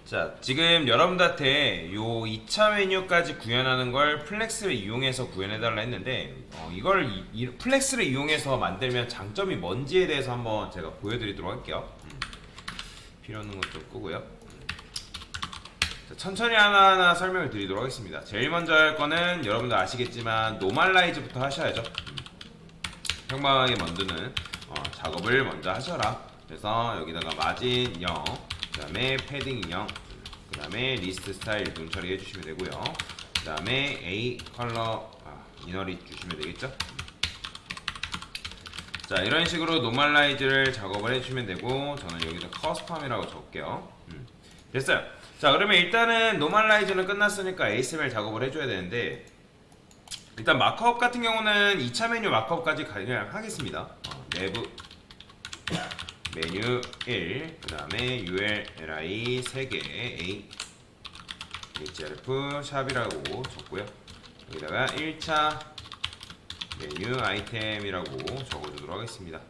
자, 지금 여러분들한테 요 2차 메뉴까지 구현하는 걸 플렉스를 이용해서 구현해달라 했는데 이걸 플렉스를 이용해서 만들면 장점이 뭔지에 대해서 한번 제가 보여드리도록 할게요. 필요 없는 것 좀 끄고요. 자, 천천히 하나하나 설명을 드리도록 하겠습니다. 제일 먼저 할 거는 여러분들 아시겠지만 노멀라이즈부터 하셔야죠. 평범하게 만드는 작업을 먼저 하셔라. 그래서 여기다가 마진 0, 그 다음에 패딩 0, 그 다음에 리스트 스타일 눈 처리해 주시면 되고요. 그 다음에 A 컬러 이너리 주시면 되겠죠. 자, 이런 식으로 노멀라이즈를 작업을 해주시면 되고, 저는 여기서 커스텀이라고 적을게요. 됐어요. 자, 그러면 일단은 노멀라이즈는 끝났으니까 HTML 작업을 해줘야 되는데, 일단 마크업 같은 경우는 2차 메뉴 마크업까지 그냥 하겠습니다. 내부 메뉴 1, 그 다음에 ULLI 3개, A, href 샵이라고 적고요. 여기다가 1차 메뉴 아이템이라고 적어주도록 하겠습니다.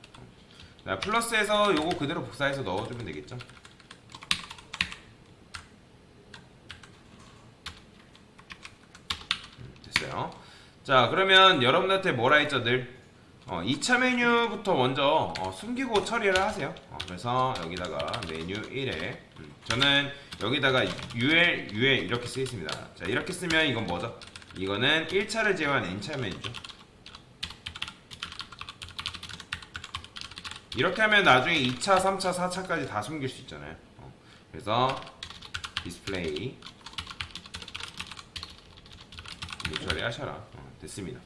자, 플러스에서 요거 그대로 복사해서 넣어주면 되겠죠. 됐어요. 자, 그러면 여러분들한테 뭐라 했죠 늘? 2차 메뉴부터 먼저 숨기고 처리를 하세요. 그래서 여기다가 메뉴 1에 저는 여기다가 UL 이렇게 쓰겠습니다. 자, 이렇게 쓰면 이건 뭐죠? 이거는 1차를 제외한 N차 메뉴죠. 이렇게 하면 나중에 2차, 3차, 4차까지 다 숨길 수 있잖아요. 그래서 디스플레이 처리하셔라. 됐습니다.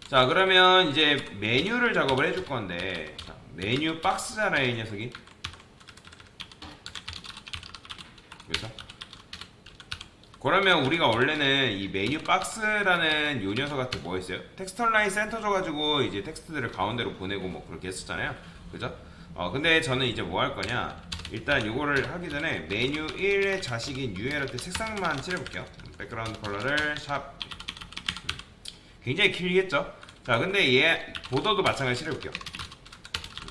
자, 그러면 이제 메뉴를 작업을 해줄 건데, 자, 메뉴 박스잖아요, 이 녀석이. 그래서 그러면 우리가 원래는 이 메뉴 박스라는 요 녀석한테 뭐 했어요? 텍스트 라인 센터 줘가지고 이제 텍스트들을 가운데로 보내고 뭐 그렇게 했었잖아요. 그죠? 근데 저는 이제 뭐 할 거냐? 일단 요거를 하기 전에 메뉴 1의 자식인 UL한테 색상만 칠해볼게요. 백그라운드 컬러를 샵. 굉장히 길겠죠? 자, 근데 얘 보더도 마찬가지로 칠해볼게요.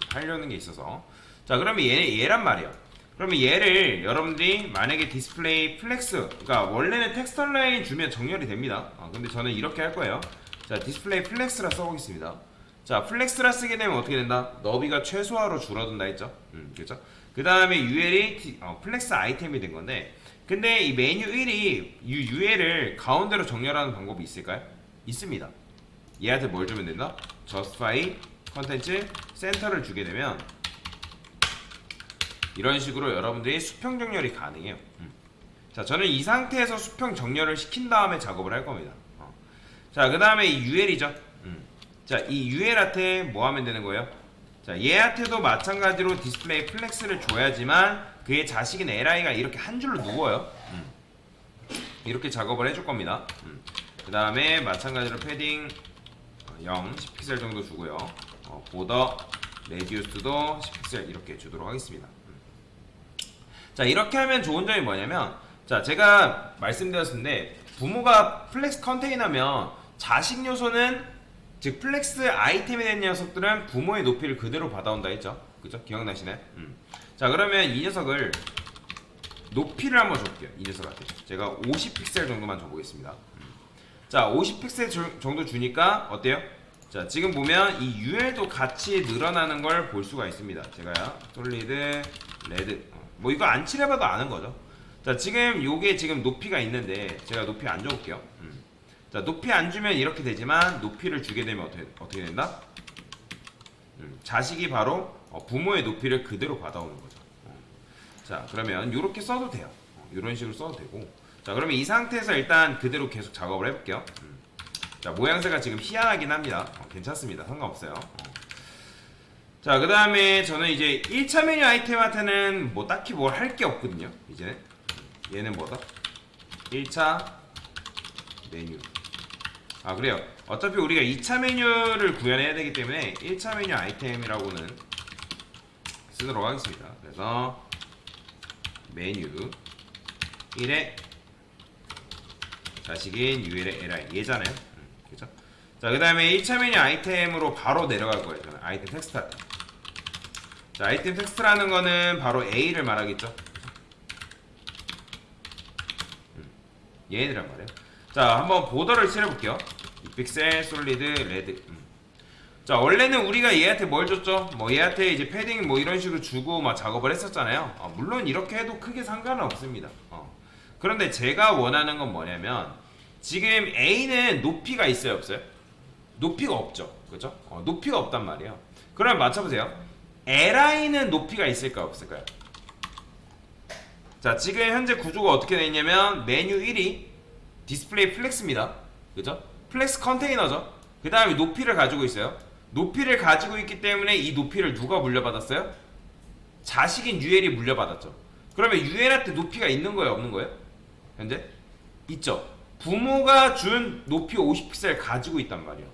하려는 게 있어서. 자, 그러면 얘란 말이에요. 그러면 얘를 여러분들이 만약에 디스플레이 플렉스, 그러니까 원래는 텍스트 라인 주면 정렬이 됩니다. 근데 저는 이렇게 할 거예요. 자, 디스플레이 플렉스라 써보겠습니다. 자, 플렉스라 쓰게 되면 어떻게 된다? 너비가 최소화로 줄어든다 했죠? 그렇죠? 그 다음에 UL이 플렉스 아이템이 된 건데, 근데 이 메뉴 1이 UL을 가운데로 정렬하는 방법이 있을까요? 있습니다. 얘한테 뭘 주면 된다? justify 컨텐츠 센터를 주게 되면 이런 식으로 여러분들이 수평 정렬이 가능해요. 자, 저는 이 상태에서 수평 정렬을 시킨 다음에 작업을 할 겁니다. 자, 그 다음에 이 UL이죠. 자, 이 UL한테 뭐 하면 되는 거예요? 자, 얘한테도 마찬가지로 디스플레이 플렉스를 줘야지만 그의 자식인 LI가 이렇게 한 줄로 누워요. 이렇게 작업을 해줄 겁니다. 그 다음에 마찬가지로 패딩 0, 10픽셀 정도 주고요. 보더, 레디우스도 10픽셀 이렇게 주도록 하겠습니다. 자, 이렇게 하면 좋은 점이 뭐냐면, 자, 제가 말씀드렸는데 부모가 플렉스 컨테이너면 자식 요소는 즉 플렉스 아이템이 된 녀석들은 부모의 높이를 그대로 받아온다 했죠. 그죠? 기억나시나요? 자, 그러면 이 녀석을 높이를 한번 줘볼게요. 이 녀석한테 제가 50픽셀 정도만 줘보겠습니다. 자, 50픽셀 정도 주니까 어때요? 자, 지금 보면 이 UL도 같이 늘어나는 걸 볼 수가 있습니다. 제가요 솔리드 레드 뭐 이거 안 칠해봐도 아는 거죠. 자, 지금 요게 지금 높이가 있는데 제가 높이 안 줘볼게요. 자, 높이 안 주면 이렇게 되지만 높이를 주게 되면 어떻게 된다? 자식이 바로 부모의 높이를 그대로 받아오는 거죠. 자, 그러면 이렇게 써도 돼요. 이런 식으로 써도 되고. 자, 그러면 이 상태에서 일단 그대로 계속 작업을 해볼게요. 자, 모양새가 지금 희한하긴 합니다. 괜찮습니다. 상관없어요. 자, 그 다음에 저는 이제 1차 메뉴 아이템한테는 뭐 딱히 뭘 할 게 없거든요. 이제는 얘는 뭐다? 1차 메뉴. 그래요. 어차피 우리가 2차 메뉴를 구현해야 되기 때문에 1차 메뉴 아이템이라고는 쓰도록 하겠습니다. 그래서 메뉴 1에 자식인 UL의 LI 얘잖아요. 그죠? 자, 그 다음에 1차 메뉴 아이템으로 바로 내려갈 거예요. 저는 아이템 텍스트한테. 자, 아이템 텍스트라는 거는 바로 A를 말하겠죠. 얘네들란 말이에요. 자, 한번 보더를 칠해볼게요. 2픽셀 솔리드 레드. 자, 원래는 우리가 얘한테 뭘 줬죠? 뭐 얘한테 이제 패딩 뭐 이런 식으로 주고 막 작업을 했었잖아요. 물론 이렇게 해도 크게 상관은 없습니다. 그런데 제가 원하는 건 뭐냐면 지금 A는 높이가 있어요, 없어요? 높이가 없죠, 그죠? 높이가 없단 말이에요. 그럼 맞춰보세요. LI는 높이가 있을까요, 없을까요? 자, 지금 현재 구조가 어떻게 되어 있냐면 메뉴 1이 디스플레이 플렉스입니다, 그죠? 플렉스 컨테이너죠. 그 다음에 높이를 가지고 있어요. 높이를 가지고 있기 때문에 이 높이를 누가 물려받았어요? 자식인 UL이 물려받았죠. 그러면 UL한테 높이가 있는 거예요, 없는 거예요? 현재? 있죠. 부모가 준 높이 50픽셀을 가지고 있단 말이에요.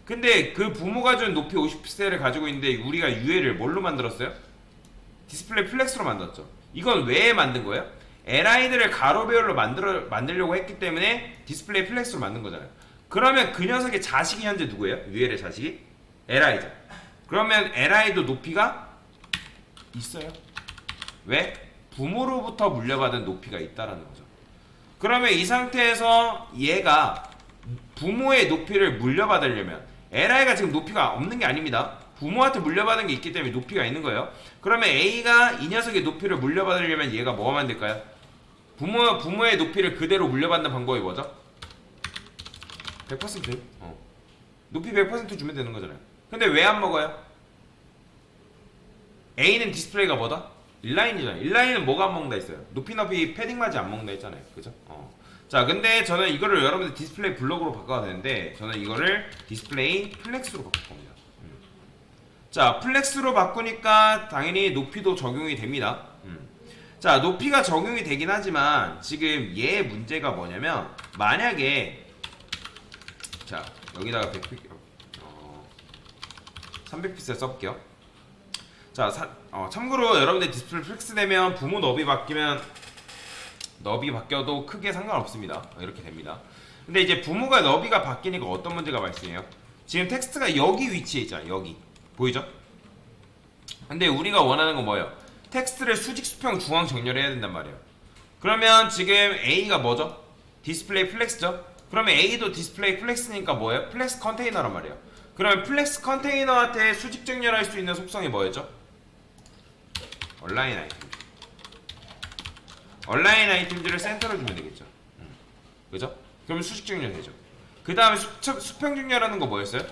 근데 그 부모가 준 높이 50픽셀을 가지고 있는데 우리가 UL을 뭘로 만들었어요? 디스플레이 플렉스로 만들었죠. 이건 왜 만든 거예요? LI들을 가로 배열로 만들려고 했기 때문에 디스플레이 플렉스로 만든 거잖아요. 그러면 그 녀석의 자식이 현재 누구예요? UL의 자식이? LI죠. 그러면 LI도 높이가 있어요. 왜? 부모로부터 물려받은 높이가 있다라는 거죠. 그러면 이 상태에서 얘가 부모의 높이를 물려받으려면 LI가 지금 높이가 없는 게 아닙니다. 부모한테 물려받은 게 있기 때문에 높이가 있는 거예요. 그러면 A가 이 녀석의 높이를 물려받으려면 얘가 뭐가 만들까요? 부모의 높이를 그대로 물려받는 방법이 뭐죠? 100%? 높이 100% 주면 되는 거잖아요. 근데 왜 안 먹어요? A는 디스플레이가 뭐다? 인라인이잖아요. 인라인은 뭐가 안 먹는다 했어요? 높이 패딩 맞이 안 먹는다 했잖아요. 그죠? 자, 근데 저는 이거를 여러분들 디스플레이 블록으로 바꿔야 되는데 저는 이거를 디스플레이 플렉스로 바꿀 겁니다. 자, 플렉스로 바꾸니까 당연히 높이도 적용이 됩니다. 자, 높이가 적용이 되긴 하지만 지금 얘 문제가 뭐냐면 만약에 자, 여기다가 300픽셀 써볼게요. 자, 참고로 여러분들 디스플레이 플렉스 되면 부모 너비 바뀌어도 크게 상관없습니다. 이렇게 됩니다. 근데 이제 부모가 너비가 바뀌니까 어떤 문제가 발생해요? 지금 텍스트가 여기 위치에 있잖아요. 여기 보이죠? 근데 우리가 원하는 건 뭐예요? 텍스트를 수직 수평 중앙 정렬해야 된단 말이에요. 그러면 지금 A가 뭐죠? 디스플레이 플렉스죠? 그러면 A도 디스플레이 플렉스니까 뭐예요? 플렉스 컨테이너란 말이에요. 그러면 플렉스 컨테이너한테 수직 정렬할 수 있는 속성이 뭐였죠? 얼라인 아이템. 얼라인 아이템들을 센터로 주면 되겠죠. 그죠? 그러면 수직 정렬 되죠. 그 다음에 수평 정렬하는 거 뭐였어요?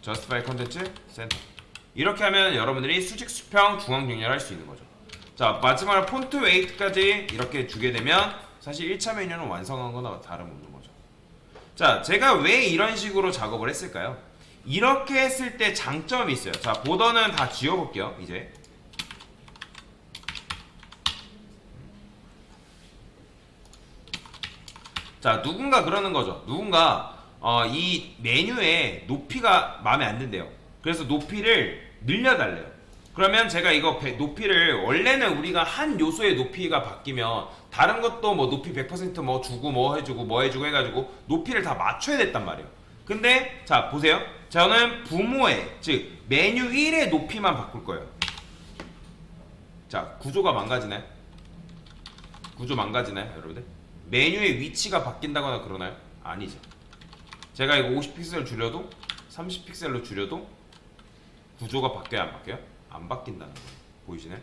justify 컨텐츠 센터. 이렇게 하면 여러분들이 수직 수평 중앙 정렬할 수 있는 거죠. 자, 마지막으로 폰트 웨이트까지 이렇게 주게 되면 사실 1차 메뉴는 완성한 거나 다름없는 거죠. 자, 제가 왜 이런 식으로 작업을 했을까요? 이렇게 했을 때 장점이 있어요. 자, 보더는 다 지워볼게요. 이제 자, 누군가 그러는 거죠. 누군가 이 메뉴에 높이가 마음에 안 든대요. 그래서 높이를 늘려달래요. 그러면 제가 이거 높이를 원래는 우리가 한 요소의 높이가 바뀌면 다른 것도 뭐 높이 100%뭐 주고 뭐 해주고 해가지고 높이를 다 맞춰야 됐단 말이에요. 근데 자, 보세요. 저는 부모의 즉 메뉴 1의 높이만 바꿀 거예요. 자, 구조가 망가지나요? 구조 망가지나요, 여러분들? 메뉴의 위치가 바뀐다거나 그러나요? 아니죠. 제가 이거 50픽셀 줄여도 30픽셀로 줄여도 구조가 바뀌어요, 안 바뀌어요? 안 바뀐다는 거예요. 보이시나요?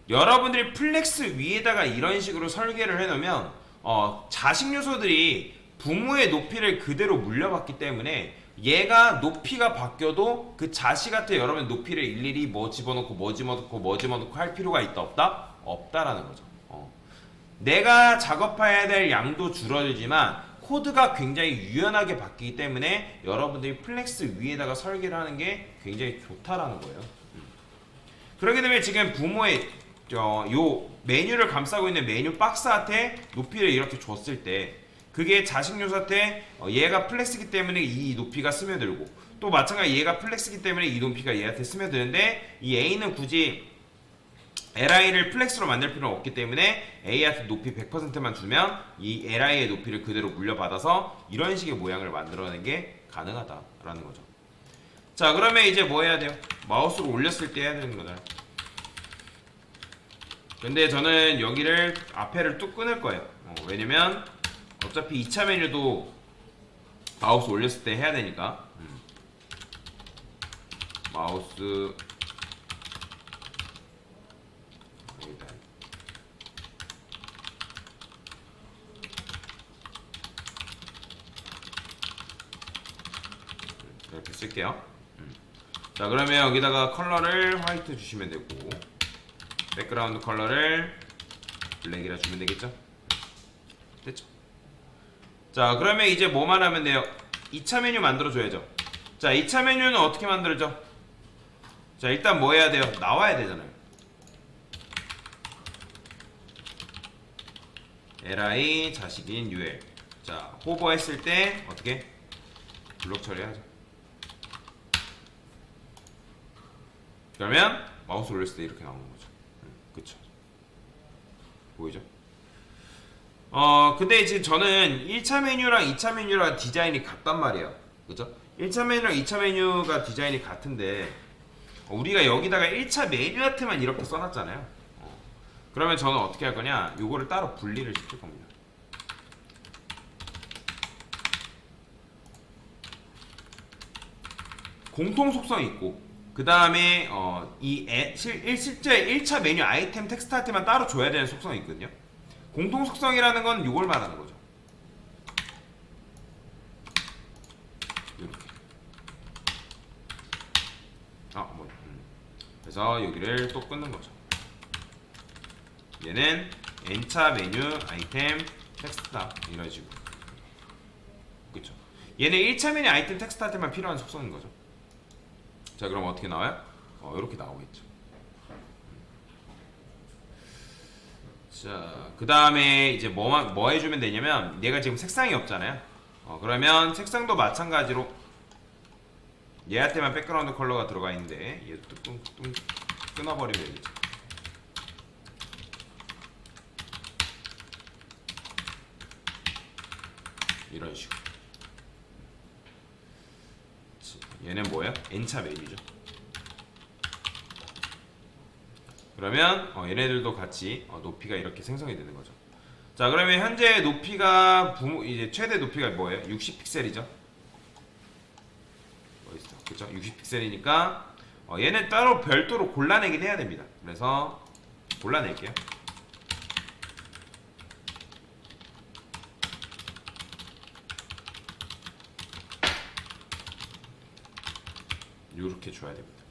여러분들이 플렉스 위에다가 이런 식으로 설계를 해놓으면 자식 요소들이 부모의 높이를 그대로 물려받기 때문에 얘가 높이가 바뀌어도 그 자식한테 여러분 높이를 일일이 뭐 집어넣고 할 필요가 있다 없다? 없다라는 거죠. 내가 작업해야 될 양도 줄어들지만 코드가 굉장히 유연하게 바뀌기 때문에 여러분들이 플렉스 위에다가 설계를 하는 게 굉장히 좋다라는 거예요. 그렇게 되면 지금 부모의 요 메뉴를 감싸고 있는 메뉴 박스한테 높이를 이렇게 줬을 때 그게 자식 요소한테 얘가 플렉스기 때문에 이 높이가 스며들고 또 마찬가지 얘가 플렉스기 때문에 이 높이가 얘한테 스며드는데 이 A는 굳이 LI를 플렉스로 만들 필요는 없기 때문에 A한테 높이 100%만 주면 이 LI의 높이를 그대로 물려받아서 이런 식의 모양을 만들어내는 게 가능하다라는 거죠. 자, 그러면 이제 뭐 해야 돼요? 마우스로 올렸을 때 해야 되는 거잖아요. 근데 저는 여기를 앞에를 뚝 끊을 거예요. 왜냐면 어차피 2차 메뉴도 마우스 올렸을 때 해야 되니까. 마우스 여기다. 이렇게 쓸게요. 자, 그러면 여기다가 컬러를 화이트 주시면 되고, 백그라운드 컬러를 블랙이라 주면 되겠죠? 됐죠? 자, 그러면 이제 뭐만 하면 돼요? 2차 메뉴 만들어줘야죠. 자, 2차 메뉴는 어떻게 만들죠? 자, 일단 뭐 해야 돼요? 나와야 되잖아요. li 자식인 ul. 자, 호버 했을 때 어떻게? 블록 처리하죠. 그러면 마우스 올렸을 때 이렇게 나오는 거죠. 그쵸? 보이죠? 근데 지금 저는 1차 메뉴랑 2차 메뉴랑 디자인이 같단 말이에요. 그죠? 1차 메뉴랑 2차 메뉴가 디자인이 같은데, 우리가 여기다가 1차 메뉴한테만 이렇게 써놨잖아요. 그러면 저는 어떻게 할 거냐? 요거를 따로 분리를 시킬 겁니다. 공통 속성이 있고, 그 다음에 실제 1차 메뉴 아이템 텍스트한테만 따로 줘야 되는 속성이 있거든요. 공통 속성이라는 건 이걸 말하는 거죠. 이렇게. 그래서 여기를 또 끊는 거죠. 얘는 n차 메뉴 아이템 텍스트다, 이런 식으로. 그쵸? 얘는 1차 메뉴 아이템 텍스트한테만 필요한 속성인 거죠. 자, 그럼 어떻게 나와요? 이렇게 나오겠죠. 자, 그 다음에 이제 뭐 해주면 되냐면, 얘가 지금 색상이 없잖아요. 그러면 색상도 마찬가지로 얘한테만 백그라운드 컬러가 들어가 있는데, 얘 뚝 끊어버리면 되겠죠. 이런 식으로. 얘는 뭐야? n차 메뉴죠. 그러면 얘네들도 같이 높이가 이렇게 생성이 되는 거죠. 자, 그러면 현재 높이가 이제 최대 높이가 뭐예요? 60픽셀이죠. 어딨어? 그쵸? 60픽셀이니까 얘는 따로 별도로 골라내긴 해야 됩니다. 그래서 골라낼게요. 이렇게 줘야 됩니다.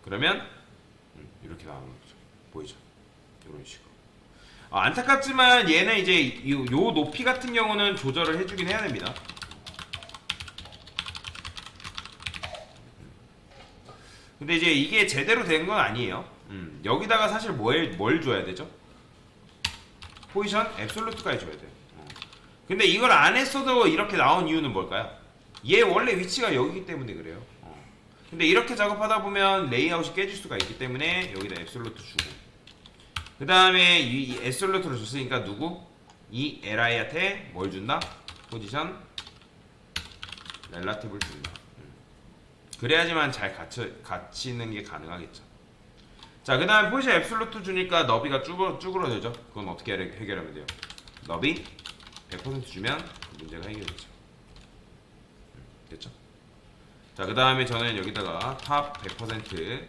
그러면 이렇게 나오는 거죠. 보이죠? 이런 식으로. 안타깝지만 얘는 이제 요 높이 같은 경우는 조절을 해주긴 해야 됩니다. 근데 이제 이게 제대로 된 건 아니에요. 여기다가 사실 뭘 줘야 되죠? 포지션 앱솔루트까지 줘야 돼요. 근데 이걸 안 했어도 이렇게 나온 이유는 뭘까요? 얘 원래 위치가 여기기 때문에 그래요. 근데 이렇게 작업하다 보면 레이아웃이 깨질 수가 있기 때문에 여기다 앱솔루트 주고, 그 다음에 이 앱솔루트를 줬으니까 누구? 이 li한테 뭘 준다? 포지션 렐라티브를 준다. 그래야지만 잘 갇히는 게 가능하겠죠. 자, 그 다음에 포지션 앱솔루트 주니까 너비가 쭈그러들죠. 그건 어떻게 해결하면 돼요? 너비 100% 주면 그 문제가 해결되죠. 됐죠? 자, 그 다음에 저는 여기다가 탑 100%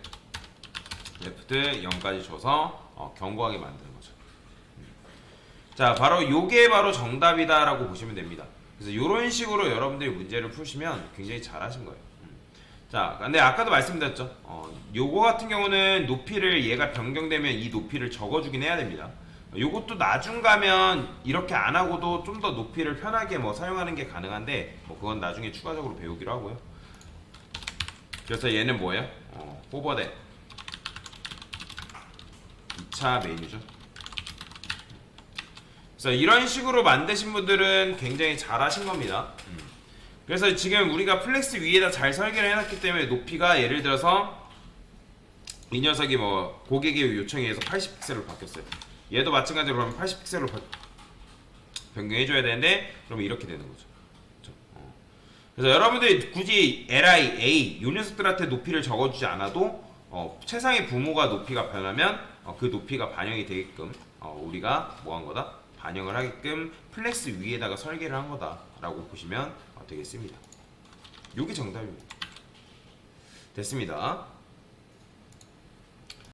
레프트 0까지 줘서 견고하게 만드는 거죠. 자, 바로 요게 바로 정답이다 라고 보시면 됩니다. 그래서 요런 식으로 여러분들이 문제를 푸시면 굉장히 잘하신 거예요. 자, 근데 아까도 말씀드렸죠. 요거 같은 경우는 높이를 얘가 변경되면 이 높이를 적어주긴 해야 됩니다. 요것도 나중 가면 이렇게 안 하고도 좀 더 높이를 편하게 사용하는 게 가능한데, 그건 나중에 추가적으로 배우기로 하고요. 그래서 얘는 뭐예요? 호버된 2차 메뉴죠. 그래서 이런 식으로 만드신 분들은 굉장히 잘하신 겁니다. 그래서 지금 우리가 플렉스 위에다 잘 설계를 해놨기 때문에 높이가 예를 들어서 이 녀석이 고객의 요청에 의해서 80픽셀로 바뀌었어요. 얘도 마찬가지로 그러면 80픽셀로 변경해줘야 되는데, 그러면 이렇게 되는 거죠. 그래서 여러분들이 굳이 li, a 이 녀석들한테 높이를 적어주지 않아도 최상의 부모가 높이가 변하면 그 높이가 반영이 되게끔 우리가 뭐 한 거다? 반영을 하게끔 플렉스 위에다가 설계를 한 거다라고 보시면 되겠습니다. 요게 정답입니다. 됐습니다.